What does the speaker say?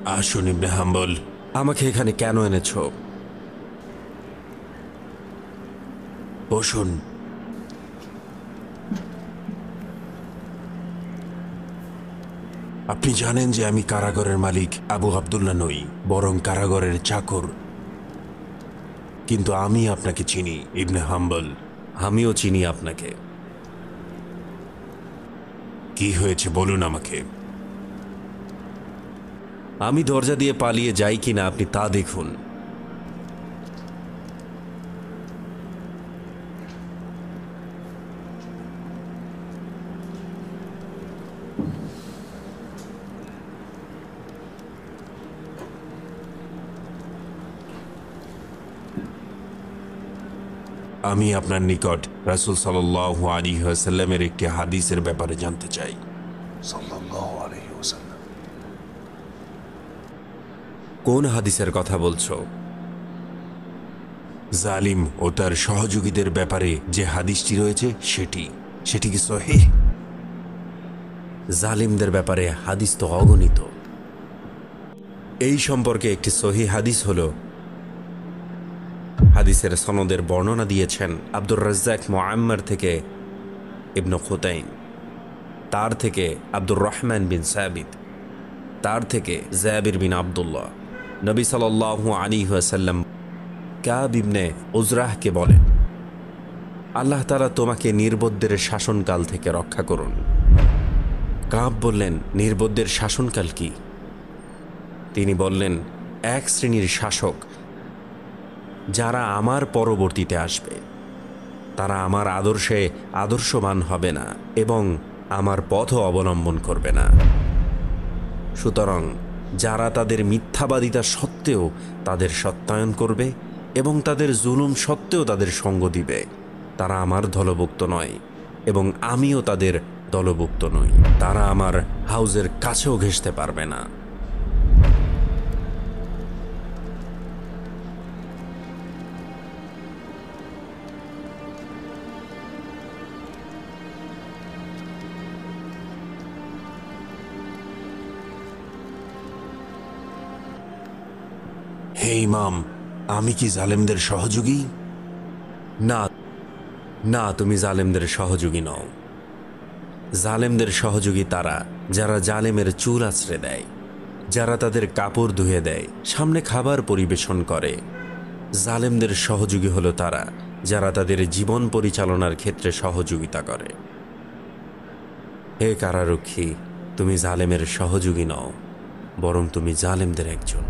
আসুন ইবনে হাম্বল। আমাকে এখানে কেন এনেছো? বসুন। আপনি জানেন যে আমি কারাগারের মালিক আবু আবদুল্লাহ নই, বরং কারাগারের চাকর। কিন্তু আমি আপনাকে চিনি ইবনে হাম্বল। আমিও চিনি আপনাকে। কি হয়েছে বলুন আমাকে। আমি দরজা দিয়ে পালিয়ে যাই কিনা আপনি তা দেখুন। আমি আপনার নিকট রাসূল সাল্লাল্লাহু আলাইহি ওয়াসাল্লামের একটি হাদিসের ব্যাপারে জানতে চাই। সাল্লাল্লাহু আলাইহি ওয়াসাল্লাম। কোন হাদিসের কথা বলছো? জালিম ও তার সহযোগীদের ব্যাপারে যে হাদিসটি রয়েছে সেটি কি সহিহ? জালিমদের ব্যাপারে হাদিস তো অগণিত। এই সম্পর্কে একটি সহিহ হাদিস হলো, হাদিসের সনদের বর্ণনা দিয়েছেন আব্দুর রাজ্জাক মুআম্মার থেকে ইবনে খুতাইম, তার থেকে আব্দুর রহমান বিন সাবিত, তার থেকে জাবির বিন আবদুল্লাহ। নবী সাল্লাল্লাহু আলাইহি ওয়াসাল্লাম কাব ইবনে উজরাহকে বলেন, আল্লাহ তাআলা তোমাকে নির্বোধদের শাসনকাল থেকে রক্ষা করুন। কাব বললেন, নির্বোধদের শাসনকাল কি? তিনি বললেন, এক শ্রেণীর শাসক যারা আমার পরবর্তীতে আসবে, তারা আমার আদর্শে আদর্শবান হবে না এবং আমার পথও অবলম্বন করবে না। সুতরাং যারা তাদের মিথ্যাবাদিতা সত্ত্বেও তাদের সত্যায়ন করবে এবং তাদের জুলুম সত্ত্বেও তাদের সঙ্গ দিবে, তারা আমার দলভুক্ত নয় এবং আমিও তাদের দলভুক্ত নই। তারা আমার হাউজের কাছেও ঘেঁষতে পারবে না। হে ইমাম, আমি কি জালেমদের সহযোগী? না, না, তুমি জালেমদের সহযোগী নও। জালেমদের সহযোগী তারা যারা জালেমের চুল আঁচড়ে দেয়, যারা তাদের কাপড় ধুয়ে দেয়, সামনে খাবার পরিবেশন করে। জালেমদের সহযোগী হলো তারা যারা তাদের জীবন পরিচালনার ক্ষেত্রে সহযোগিতা করে। হে কারারক্ষী, তুমি জালেমের সহযোগী নও, বরং তুমি জালেমদের একজন।